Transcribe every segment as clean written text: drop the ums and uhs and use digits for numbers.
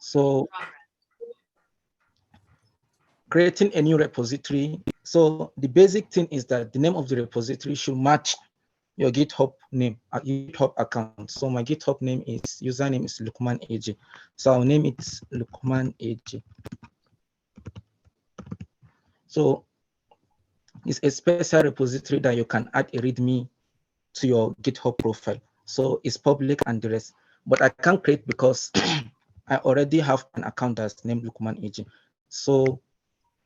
So creating a new repository. So the basic thing is that the name of the repository should match your GitHub name, GitHub account. So my GitHub name is, username is Lukman AJ. So I'll name it Lukman AJ. So it's a special repository that you can add a README to your GitHub profile. So it's public and the rest, but I can't create because I already have an account that's named Lukman AJ. So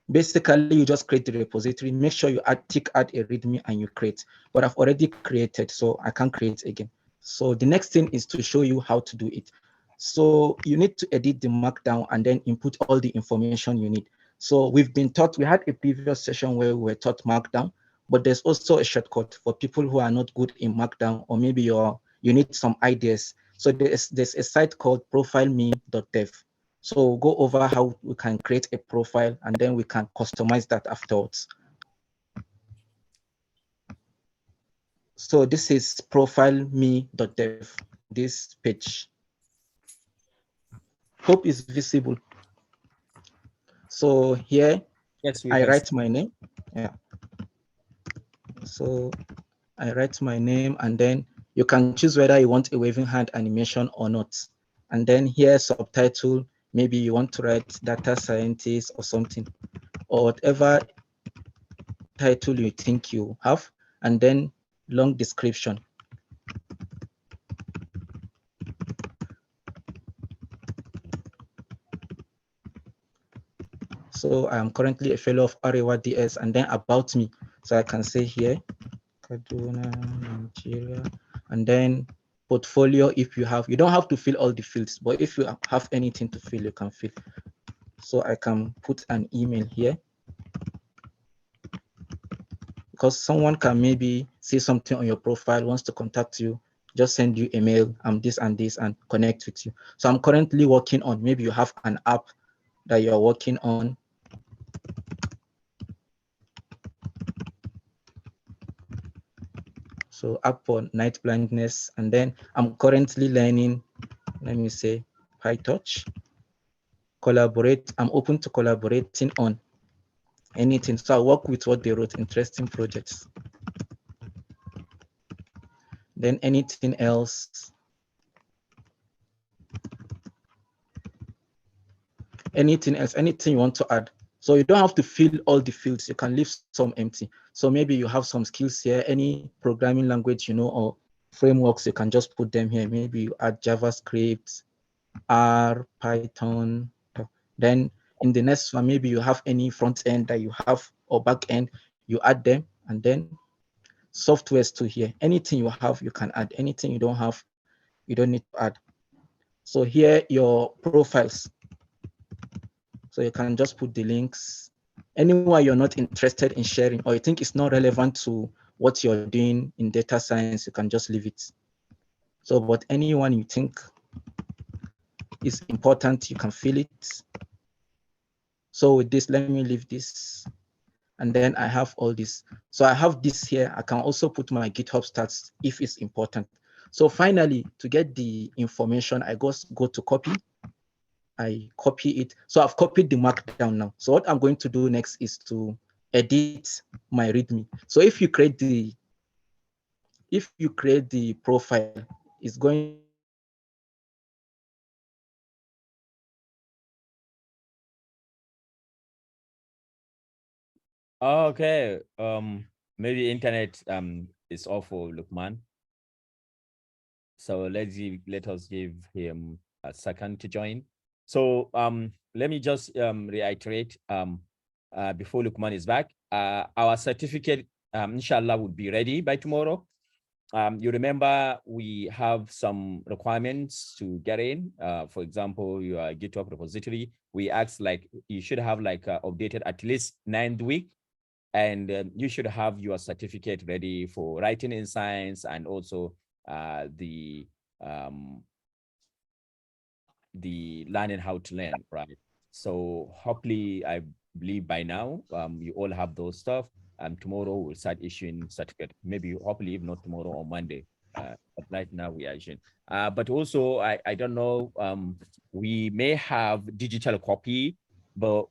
basically you just create the repository, make sure you add a README and you create, but I've already created, so I can't create again. So the next thing is to show you how to do it. So you need to edit the markdown and then input all the information you need. So we've been taught, we had a previous session where we were taught markdown, but there's also a shortcut for people who are not good in markdown, or maybe you need some ideas. So there's a site called profileme.dev. So go over how we can create a profile and then we can customize that afterwards. So this is profileme.dev, this page. Hope is visible. So here, yes, I write my name. Yeah. So I write my name and then you can choose whether you want a waving hand animation or not. And then here subtitle, maybe you want to write data scientist or something, or whatever title you think you have, and then long description. So I am currently a fellow of Arewa DS, and then about me. So I can say here, Kaduna, Nigeria, and then portfolio. If you have, you don't have to fill all the fields, but if you have anything to fill, you can fill. So I can put an email here, because someone can maybe see something on your profile, wants to contact you, just send you a mail, I'm this and this, and connect with you. So I'm currently working on, maybe you have an app that you're working on. So app for night blindness, and then I'm currently learning, let me say, PyTorch. Collaborate, I'm open to collaborating on anything. So I work with what they wrote, interesting projects. Then anything else, anything you want to add. So you don't have to fill all the fields, you can leave some empty. So maybe you have some skills here, any programming language, you know, or frameworks, you can just put them here. Maybe you add JavaScript, R, Python. Then in the next one, maybe you have any front end that you have or back end, you add them, and then softwares to here. Anything you have, you can add. Anything you don't have, you don't need to add. So here, your profiles. So you can just put the links. Anywhere you're not interested in sharing, or you think it's not relevant to what you're doing in data science, you can just leave it. So, but anyone you think is important, you can fill it. So with this, let me leave this. And then I have all this. So I have this here. I can also put my GitHub stats if it's important. So finally, to get the information, I go to copy. I copy it. So I've copied the markdown now. So what I'm going to do next is to edit my README. So if you create the profile, it's going. Okay. Maybe internet is awful, Lukman. So let us give him a second to join. So let me just reiterate before Lukman is back. Our certificate inshallah would be ready by tomorrow. You remember we have some requirements to get in. For example, your GitHub repository. We asked like you should have like updated at least 9th week, and you should have your certificate ready for writing in science, and also the learning how to learn, right? So hopefully, I believe by now you all have those stuff. And tomorrow we'll start issuing certificate. Maybe hopefully if not tomorrow, on Monday. but right now we are using. But also, I don't know, we may have digital copy, but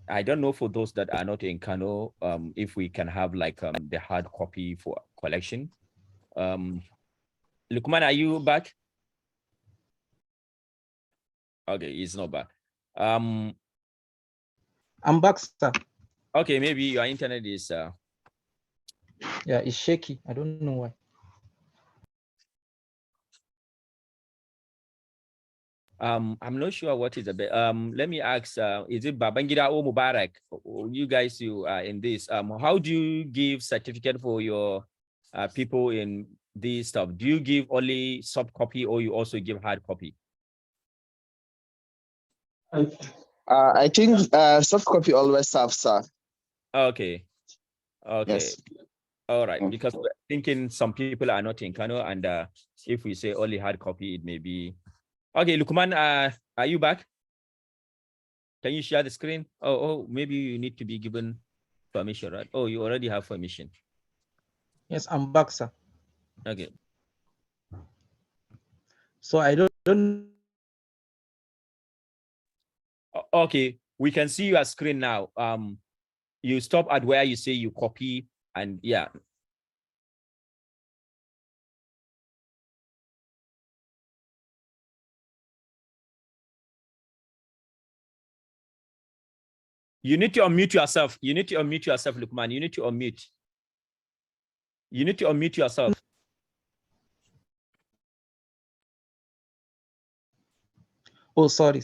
I don't know for those that are not in Kano, if we can have like the hard copy for collection. Lukman, are you back? Okay, he's not back. I'm back, sir. Okay, maybe your internet is yeah, it's shaky. I don't know why. I'm not sure what is a bit. Let me ask, is it Babangida or Mubarak? You guys, you are in this. How do you give certificate for your people in this stuff? Do you give only soft copy or you also give hard copy? I think soft copy always serves, sir. Okay. Okay. Yes. All right. Because we're thinking some people are not in Kano, and if we say only hard copy, it may be. Okay, Lukman, are you back? Can you share the screen? Oh, maybe you need to be given permission, right? Oh, you already have permission. Yes, I'm back, sir. Okay. So I don't. Okay, we can see your screen now. You stop at where you say you copy, and yeah. You need to unmute yourself. You need to unmute yourself, Lukman. You need to unmute. You need to unmute yourself. Oh, sorry.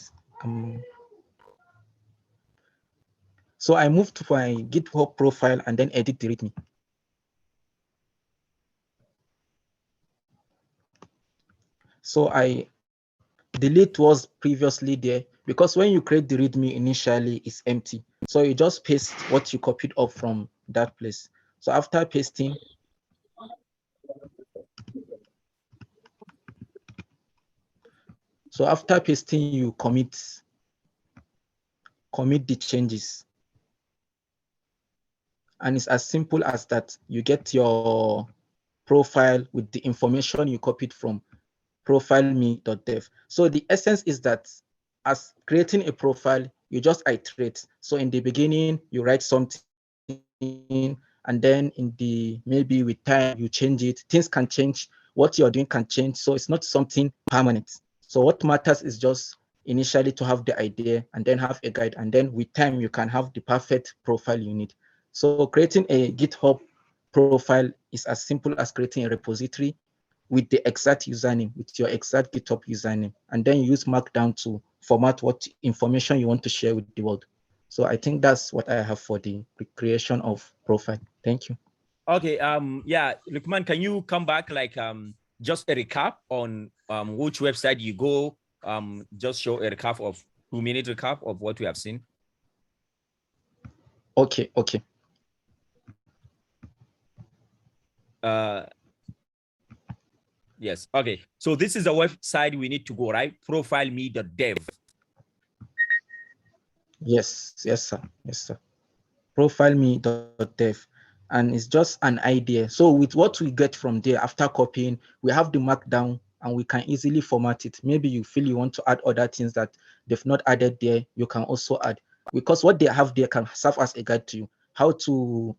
So I moved to my GitHub profile and then edit the README. So I delete was previously there because when you create the README initially, it's empty. So you just paste what you copied up from that place. So after pasting, you commit the changes. And it's as simple as that. You get your profile with the information you copied from profileme.dev. So the essence is that as creating a profile, you just iterate. So in the beginning, you write something, and then maybe with time, you change it. Things can change. What you're doing can change. So it's not something permanent. So what matters is just initially to have the idea and then have a guide. And then with time, you can have the perfect profile you need. So creating a GitHub profile is as simple as creating a repository with the exact username, with your exact GitHub username, and then you use Markdown to format what information you want to share with the world. So I think that's what I have for the creation of profile. Thank you. Okay. Yeah, Lukman, can you come back like just a recap on which website you go? Just show a recap of 2-minute recap of what we have seen. Okay. Yes. Okay. So this is the website we need to go, right? Profileme.dev. Yes, sir. Profileme.dev. And it's just an idea. So with what we get from there after copying, we have the markdown and we can easily format it. Maybe you feel you want to add other things that they've not added there, you can also add. Because what they have there can serve as a guide to you. How to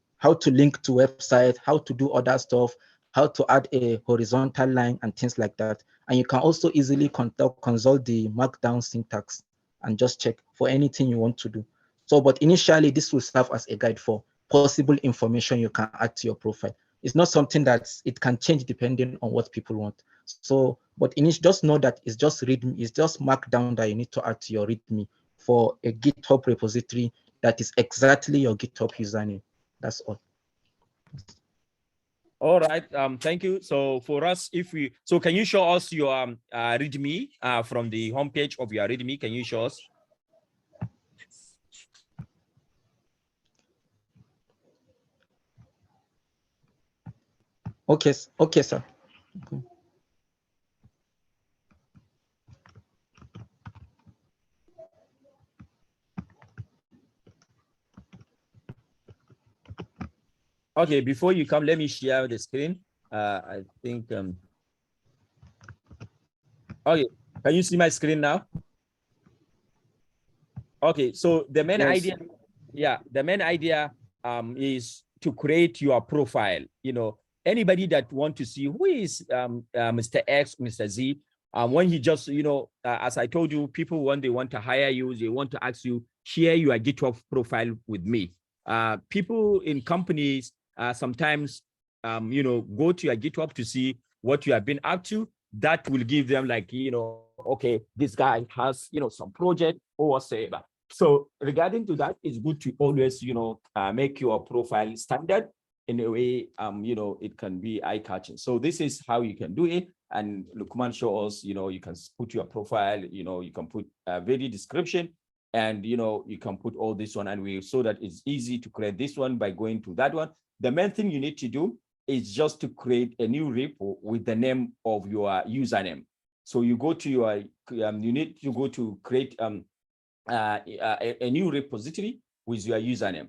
link to website, how to do other stuff, how to add a horizontal line and things like that. And you can also easily consult the markdown syntax and just check for anything you want to do. So, but initially, this will serve as a guide for possible information you can add to your profile. It's not something that it can change depending on what people want. So, but just know that it's just README, it's just markdown that you need to add to your README for a GitHub repository that is exactly your GitHub username. That's all. All right. Thank you. So for us, can you show us your README from the homepage of your README? Can you show us? Okay, sir. Okay. Okay, before you come, let me share the screen. I think Okay, can you see my screen now? Okay, so the main Yes. idea, the main idea is to create your profile. You know, anybody that want to see who is Mr. X, Mr. Z, when he just, you know, as I told you, people, when they want to hire you, they want to ask you, share your GitHub profile with me. People in companies sometimes, you know, go to your GitHub to see what you have been up to. That will give them like, you know, okay, this guy has, you know, some project or whatsoever. So regarding to that, it's good to always, you know, make your profile standard in a way, you know, it can be eye-catching. So this is how you can do it. And Lukman shows us, you know, you can put your profile, you know, you can put a very description, and, you know, you can put all this one, and we, so that it's easy to create this one by going to that one. The main thing you need to do is just to create a new repo with the name of your username. So you go to your, you need to go to create a new repository with your username,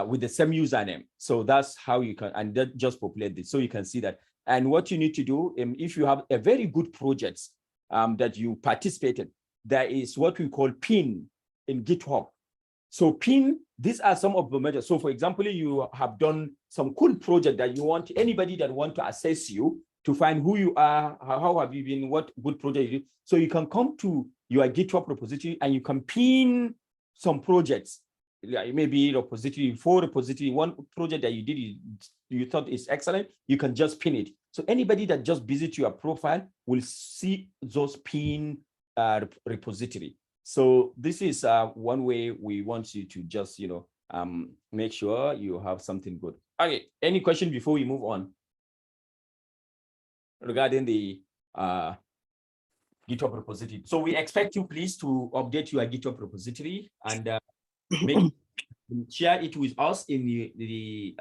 with the same username. So that's how you can, and that just populate this. So you can see that. And what you need to do, if you have a very good projects that you participated, there is what we call pin in GitHub. So pin, these are some of the measures. So for example, you have done some cool project that you want anybody that want to assess you to find who you are, how have you been, what good project you do. So you can come to your GitHub repository and you can pin some projects. Maybe repository, one project that you did, you thought is excellent, you can just pin it. So anybody that just visits your profile will see those pin repository. So this is one way we want you to just, you know, make sure you have something good. Okay, any question before we move on regarding the GitHub repository? So we expect you please to update your GitHub repository and share it with us in the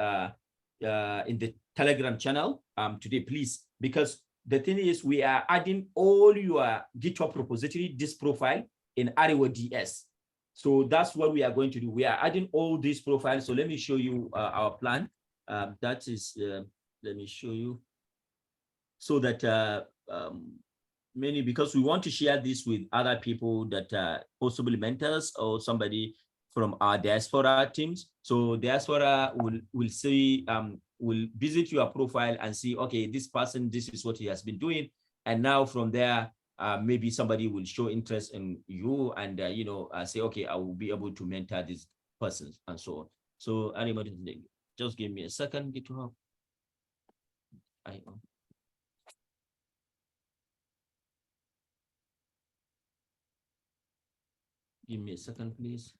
Telegram channel today, please, because the thing is we are adding all your GitHub repository, this profile, in ArewaDS. So that's what we are going to do. We are adding all these profiles. So let me show you our plan. That is, let me show you so that many, because we want to share this with other people that are possibly mentors or somebody from our diaspora teams. So diaspora will see, will visit your profile and see, okay, this person, this is what he has been doing. And now from there, maybe somebody will show interest in you and, you know, say, okay, I will be able to mentor this person and so on. So anybody, just give me a second, GitHub. Give me a second, please.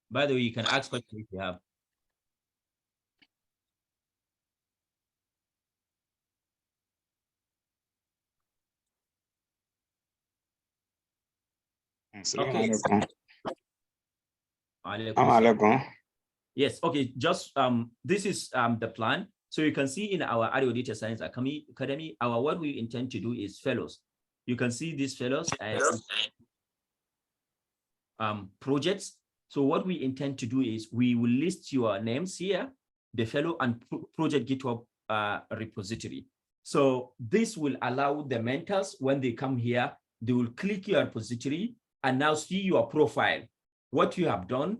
By the way, you can ask questions if you have. Okay. Yes, okay, just this is the plan. So you can see in our Ario Data Science Academy, our what we intend to do is fellows. You can see these fellows and projects. So what we intend to do is we will list your names here, the fellow and project GitHub repository. So this will allow the mentors, when they come here, they will click your repository and now see your profile, what you have done,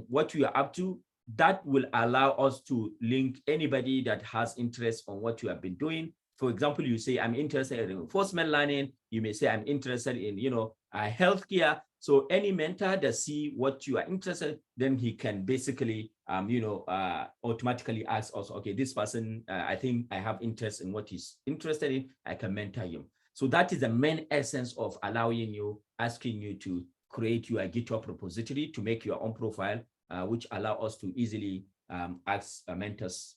what you are up to. That will allow us to link anybody that has interest on what you have been doing. For example, you say, I'm interested in reinforcement learning. You may say, I'm interested in, you know, healthcare. So any mentor that see what you are interested, then he can basically, you know, automatically ask us, okay, this person, I think I have interest in what he's interested in, I can mentor him. So that is the main essence of allowing you, asking you to create your GitHub repository to make your own profile, which allow us to easily ask mentors,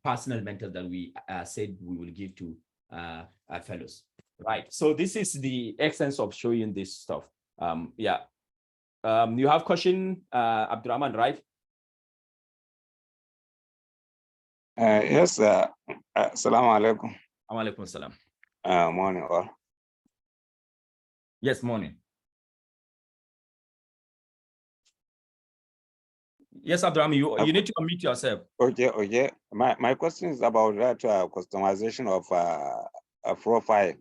personal mentors that we said we will give to our fellows. Right. So this is the essence of showing this stuff. Yeah. You have question, Abdurrahman, right? Yes. Assalamu alaikum. Alaikum salam. Morning all. Yes, morning. Yes, Abdurrahman, you need to unmute yourself. Okay. My question is about that customization of a profile.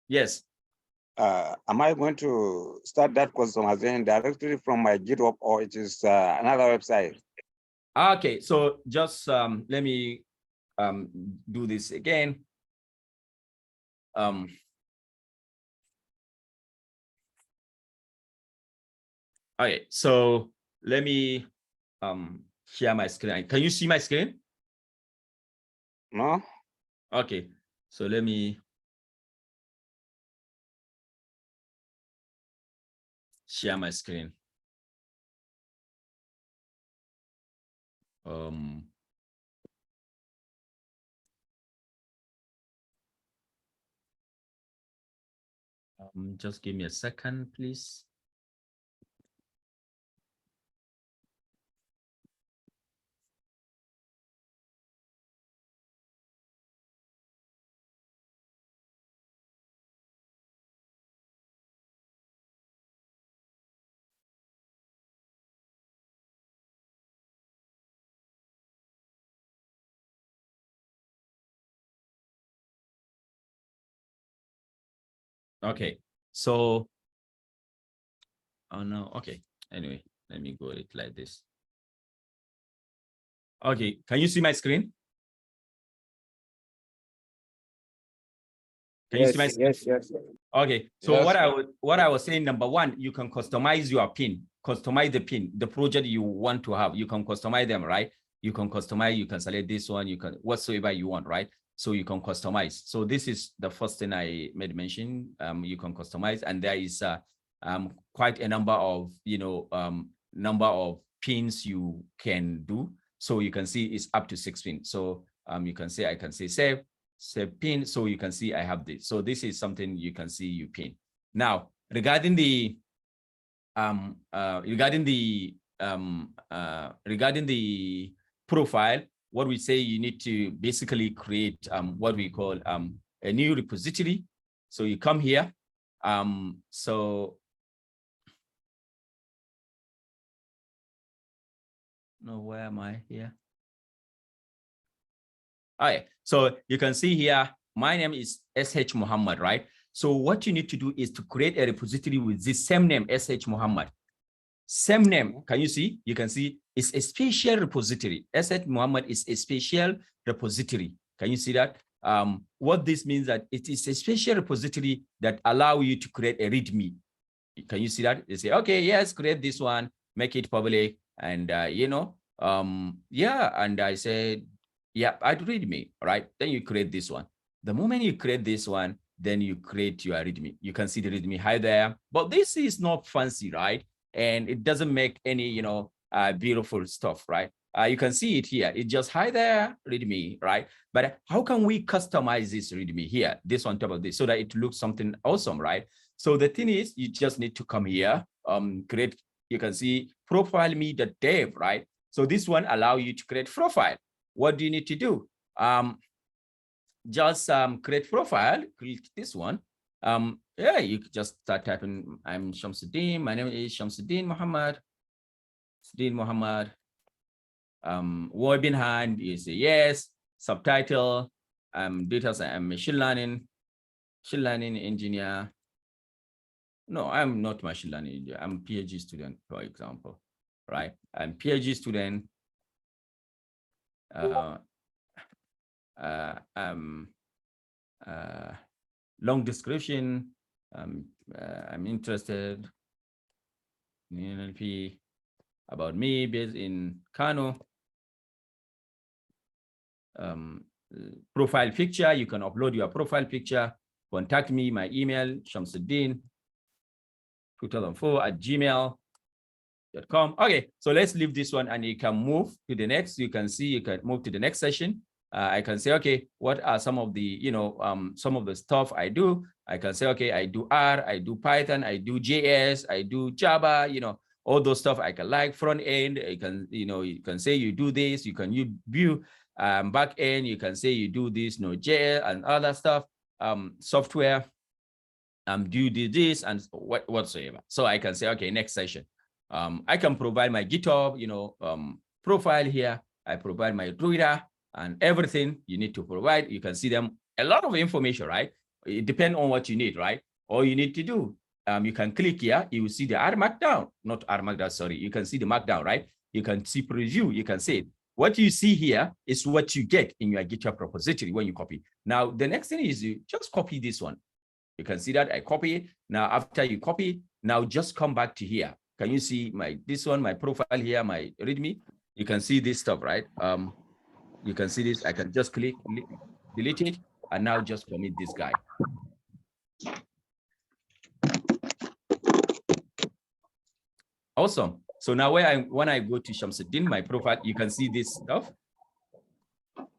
Yes. Am I going to start that customization directly from my GitHub, or it is another website? Okay, so just let me do this again. Okay, so let me share my screen. Can you see my screen? No. Okay, so let me share my screen. Just give me a second, please. Okay, so, oh no, okay. Anyway, let me go it like this. Okay, can you see my screen? Can you see my screen? Yes. Okay, so Yes. what I was saying, number one, you can customize your pin, customize the pin, the project you want to have. You can customize them, right? You can customize, you can select this one, you can whatsoever you want, right? So you can customize. So this is the first thing I made mention. You can customize, and there is quite a number of number of pins you can do. So you can see it's up to 6 pins. So you can say, I can say save pin, so you can see I have this. So this is something you can see you pin. Now regarding the profile, what we say, you need to basically create what we call a new repository. So you come here, so no, where am I here? All right, so you can see here, my name is SH Muhammad, right? So what you need to do is to create a repository with this same name, SH Muhammad. Same name, can you see? You can see it's a special repository. SH Muhammad is a special repository. Can you see that? What this means that it is a special repository that allow you to create a README. Can you see that? You say, okay, yes, create this one, make it public, and yeah, and I said, yeah, I'd README, right? Then you create this one. The moment you create this one, then you create your README. You can see the README hide there, but this is not fancy, right? And it doesn't make any, beautiful stuff, right? You can see it here. It just hide there, README, right? But how can we customize this README here, this on top of this, so that it looks something awesome, right? So the thing is, you just need to come here, create, you can see profile me.dev, right? So this one allow you to create profile. What do you need to do? Just create profile, click this one. Yeah, you just start typing, I'm Shamsuddin, my name is Shamsuddin Muhammad. Word behind is a yes, subtitle, data science, I'm machine learning engineer. No, I'm not machine learning engineer. I'm a PhD student, for example, right? I'm PhD student. Long description. I'm interested in NLP, about me, based in Kano. Profile picture, you can upload your profile picture. Contact me, my email, shamsuddin2004@gmail.com. Okay, so let's leave this one and you can move to the next. You can see, you can move to the next session. I can say, okay, what are some of the, some of the stuff I do? I can say, okay, I do R, I do Python, I do JS, I do Java, all those stuff I can like front end. You can, you can say you do this, you can view back end, you can say you do this, JS and other stuff, software, do this and whatsoever. So I can say, okay, next session. I can provide my GitHub, profile here. I provide my Twitter and everything you need to provide. You can see them, a lot of information, right? It depends on what you need, right? All you need to do, you can click here, you will see the R markdown, not R markdown, sorry. You can see the markdown, right? You can see preview, you can see it. What you see here is what you get in your GitHub repository when you copy. Now, the next thing is you just copy this one. You can see that I copy it. Now, after you copy, now just come back to here. Can you see this one, my profile here, my README? You can see this stuff, right? You can see this. I can just click, delete it, and now just commit this guy. Awesome. So now when I go to Shamsuddin, my profile, you can see this stuff.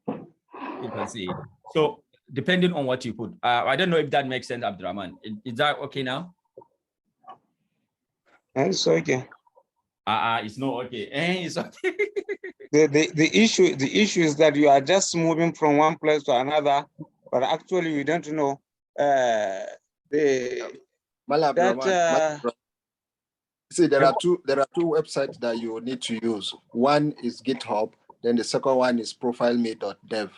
You can see it. So depending on what you put, I don't know if that makes sense, Abdurrahman. Is that okay now? It's okay. It's not okay. It's okay. The issue is that you are just moving from one place to another, but actually you don't know See, there are two websites that you need to use. One is GitHub, then the second one is profileme.dev.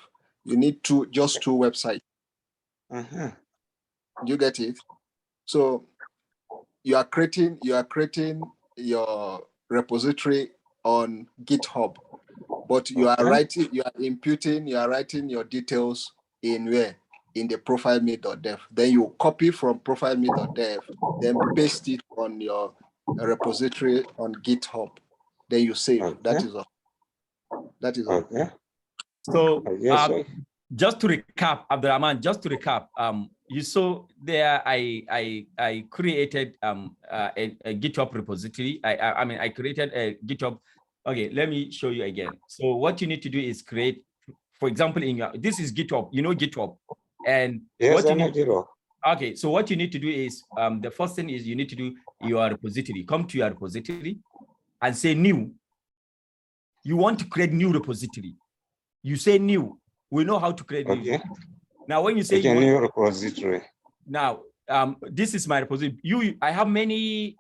You need just two websites. Do you get it? So you are creating your repository on GitHub, but you are writing your details in where? In the profileme.dev. Then you copy from profileme.dev, then paste it on your repository on GitHub. Then you save. That is all. That is all. Okay. So just to recap, Abdurrahman, you saw there I created a GitHub repository. I created a GitHub. Okay, let me show you again. So what you need to do is create, for example, this is GitHub. You know GitHub, and yes, what you need to do. Okay, so what you need to do is the first thing is you need to do your repository. Come to your repository and say new. You want to create new repository. You say new. We know how to create new. Now, when you say new repository. Now, this is my repository. I have many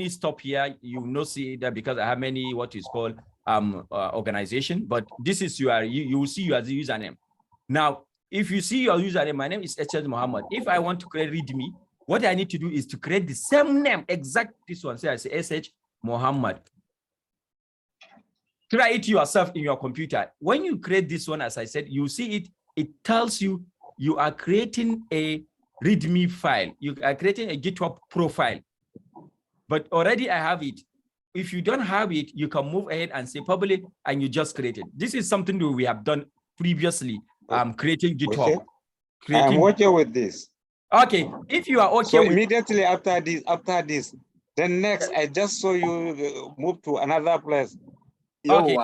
stuff here. You will not see that because I have many what is called organization. But this is you will see your username. Now, if you see your username, my name is H.S. Muhammad. If I want to create README, what I need to do is to create the same name, exact this one. Say I say S.H. Muhammad. Try it yourself in your computer. When you create this one, as I said, you see it. It tells you you are creating a README file. You are creating a GitHub profile. But already I have it. If you don't have it, you can move ahead and say public, and you just create it. This is something that we have done previously. Creating GitHub. Okay. I'm okay with this. Okay, if you are okay. So immediately after this, then next I just saw you move to another place. Okay.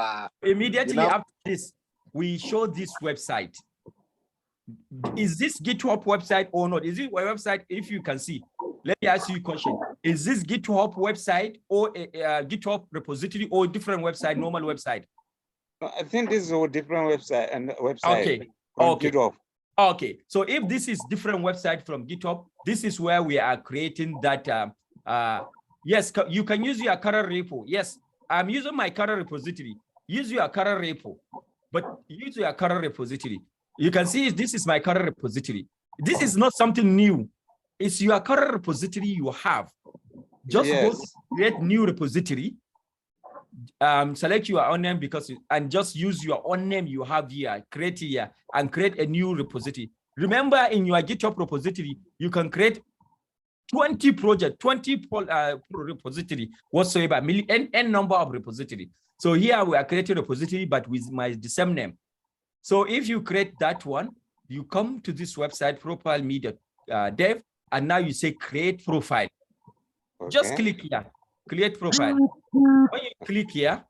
Immediately after this, we show this website. Is this GitHub website or not? Is it a website? If you can see, let me ask you a question. Is this GitHub website or a GitHub repository or a different website, normal website? I think this is a different website and website. Okay. Okay. GitHub. Okay. So if this is different website from GitHub, this is where we are creating that. Yes, you can use your current repo. Yes, I'm using my current repository. Use your current repo, but use your current repository. You can see this is my current repository. This is not something new. It's your current repository you have. Just go to create new repository. Select your own name and just use your own name you have here, create here, and create a new repository. Remember, in your GitHub repository, you can create 20 projects, 20 repository whatsoever, n number of repository. So here we are creating a repository, but with the same name. So if you create that one, you come to this website, profileme.dev, and now you say create profile. Okay. Just click here, create profile. When you click here,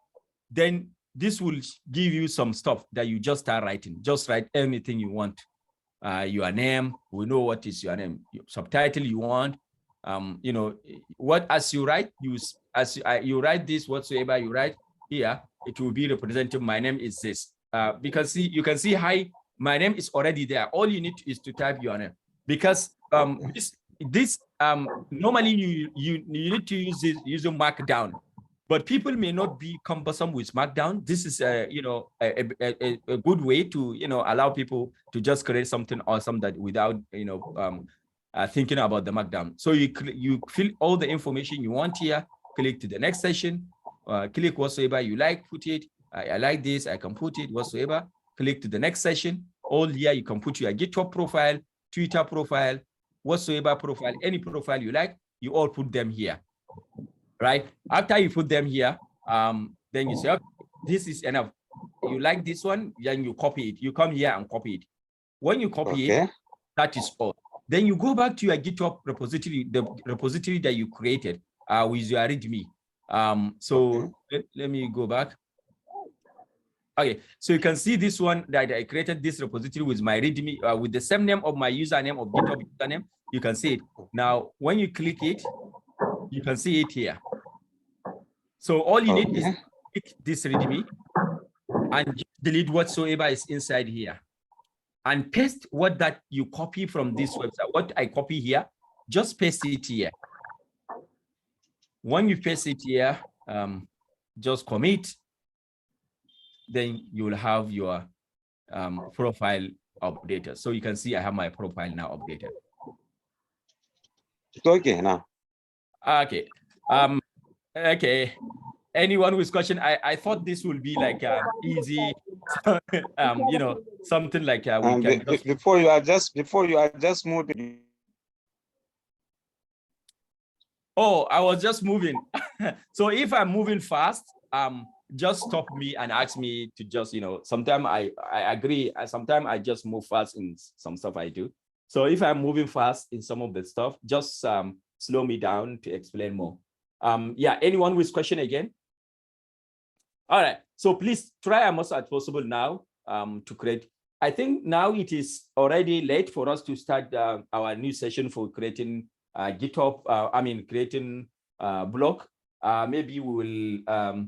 then this will give you some stuff that you just start writing. Just write anything you want. Your name, we know what is your name. Your subtitle you want. You know what, as you write, you write this whatsoever you write here, it will be representing my name is this. Because you can see hi, my name is already there. All you need is to type your name, because normally you need to use this using markdown. but people may not be cumbersome with Markdown. This is a good way to allow people to just create something awesome that without thinking about the Markdown. So you fill all the information you want here, click to the next session, click whatsoever you like, put it. I like this, I can put it whatsoever. Click to the next session. All here you can put your GitHub profile, Twitter profile, whatsoever profile, any profile you like, you all put them here. Right? After you put them here, then you say, okay, this is enough. You like this one, then you copy it. You come here and copy it. When you copy it, that is all. Then you go back to your GitHub repository, the repository that you created with your README. Let me go back. Okay, so you can see this one that I created this repository with my README, with the same name of my username of GitHub username. You can see it. Now, when you click it, you can see it here. So all you need is click this README and just delete whatsoever is inside here and paste what that you copy from this website. What I copy here, just paste it here. When you paste it here, just commit, then you will have your profile updated. So you can see I have my profile now updated. It's okay now. Okay. Okay. Anyone with question? I thought this would be like easy, something like we can just... before you are just moving. Oh, I was just moving. So if I'm moving fast, just stop me and ask me to just, sometimes I agree. Sometimes I just move fast in some stuff I do. So if I'm moving fast in some of the stuff, just slow me down to explain more. Yeah, anyone with question again? All right, so please try as much as possible now to create. I think now it is already late for us to start our new session for creating GitHub, creating blog. Maybe we will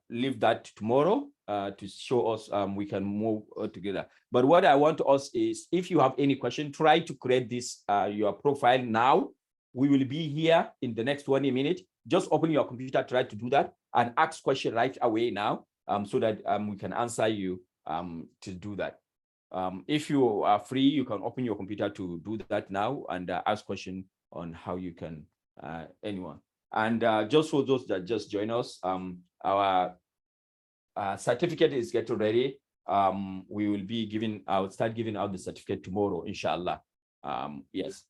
leave that tomorrow to show us we can move together. But what I want to ask is, if you have any question, try to create this, your profile now. We will be here in the next 20 minutes. Just open your computer, try to do that, and ask question right away now, so that we can answer you to do that. If you are free, you can open your computer to do that now and ask question on how you can, anyone. And just for those that just join us, our certificate is getting ready. We will be giving, I'll start giving out the certificate tomorrow, inshallah. Yes.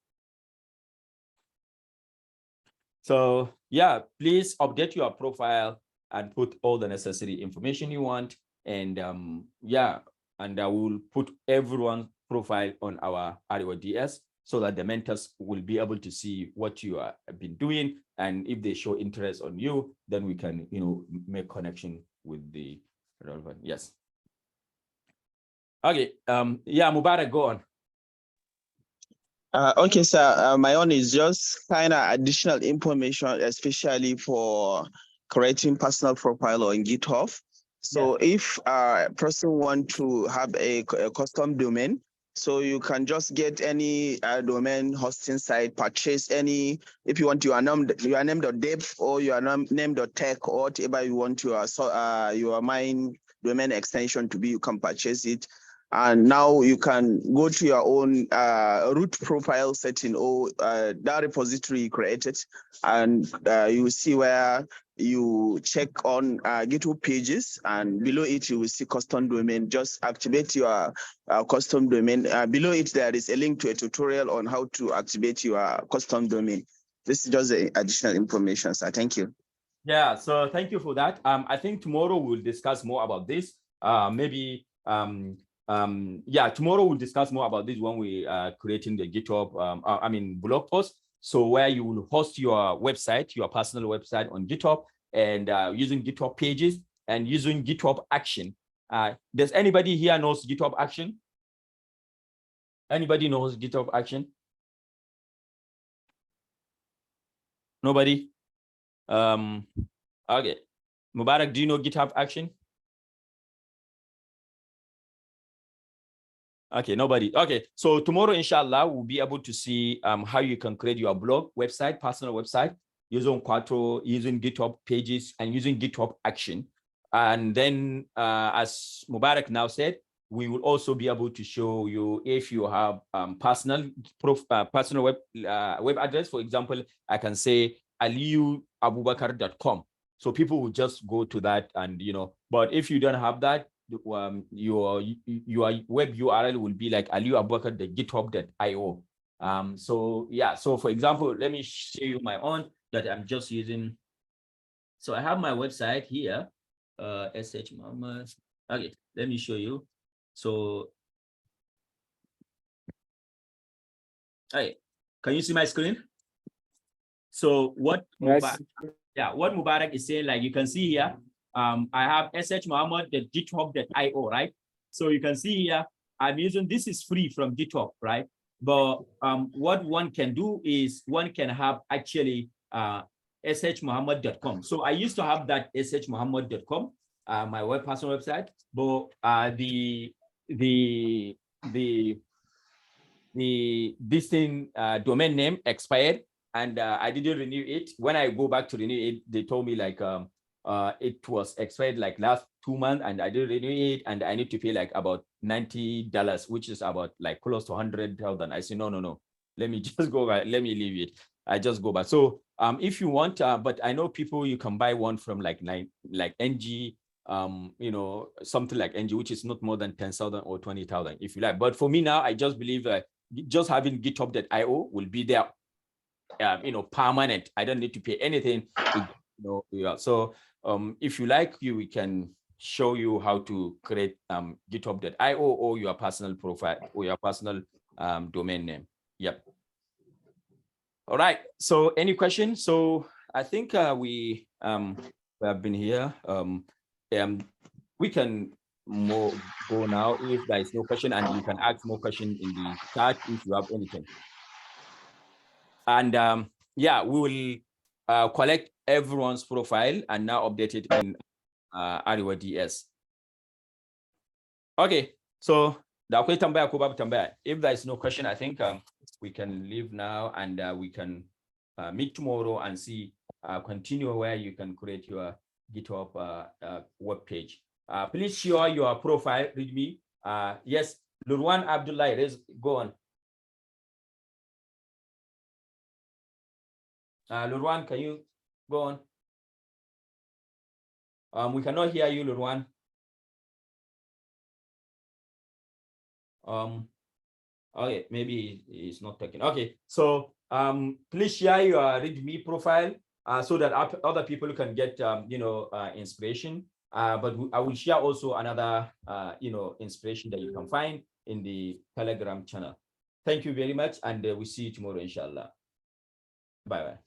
So yeah, please update your profile and put all the necessary information you want. And yeah, and I will put everyone's profile on our RODS so that the mentors will be able to see what you have been doing. And if they show interest on you, then we can, make connection with the relevant. Yes. Okay. Yeah, Mubarak, go on. Okay, sir. My own is just kind of additional information, especially for creating personal profile on GitHub. So if a person want to have a custom domain, so you can just get any domain hosting site, purchase any, if you want your name.dev or your name.tech or whatever you want your main domain extension to be, you can purchase it. And now you can go to your own root profile setting or that repository you created, and you will see where you check on GitHub pages, and below it you will see custom domain. Just activate your custom domain. Below it there is a link to a tutorial on how to activate your custom domain. This is just the additional information, sir. Thank you. Yeah, so thank you for that. I think tomorrow we'll discuss more about this. Yeah, tomorrow we'll discuss more about this when we are creating the GitHub, blog post. So where you will host your website, your personal website on GitHub, and using GitHub pages and using GitHub Action. Does anybody here knows GitHub Action? Anybody knows GitHub Action? Nobody? Okay. Mubarak, do you know GitHub Action? Okay, nobody. Okay, so tomorrow, inshallah, we'll be able to see how you can create your blog, website, personal website using Quattro, using GitHub Pages, and using GitHub Action. And then, as Mubarak now said, we will also be able to show you if you have personal web address. For example, I can say aliuabubakar.com. So people will just go to that, and but if you don't have that, your web URL will be like aliuabubakar.github.io. So yeah, so for example, let me show you my own that I'm just using. So I have my website here, SH Muhammad. Okay, let me show you. So, hey, can you see my screen? So what what Mubarak is saying, like you can see here, I have shmuhammad.github.io, right? So you can see here, I'm using, this is free from GitHub, right? But what one can do is one can have actually shmuhammad.com. So I used to have that shmuhammad.com, my personal website, but this thing domain name expired, and I didn't renew it. When I go back to renew it, they told me like it was expired like last 2 months, and I didn't renew it, and I need to pay like about $90, which is about like close to 100,000. I said no, let me just go back, let me leave it. I just go back. So if you want, but I know people, you can buy one from like NG, something like NG, which is not more than 10,000 or 20,000 if you like. But for me now, I just believe just having github.io will be there, permanent. I don't need to pay anything. So if you like, we can show you how to create github.io or your personal profile or your personal domain name. Yep. All right. So any questions? So I think we have been here. We can go now if there is no question, and you can ask more question in the chat if you have anything. And yeah, we will collect everyone's profile and now update it in Ariwa DS. Okay, so if there is no question, I think we can leave now, and we can meet tomorrow and see continue where you can create your GitHub web page. Please share your profile with me. Yes, Lurwan Abdullah, go on. Lurwan, can you go on? We cannot hear you, Lurwan. Okay, maybe he's not talking. Okay, so please share your README profile so that other people can get inspiration. But I will share also another inspiration that you can find in the Telegram channel. Thank you very much, and we'll see you tomorrow, inshallah. Bye bye.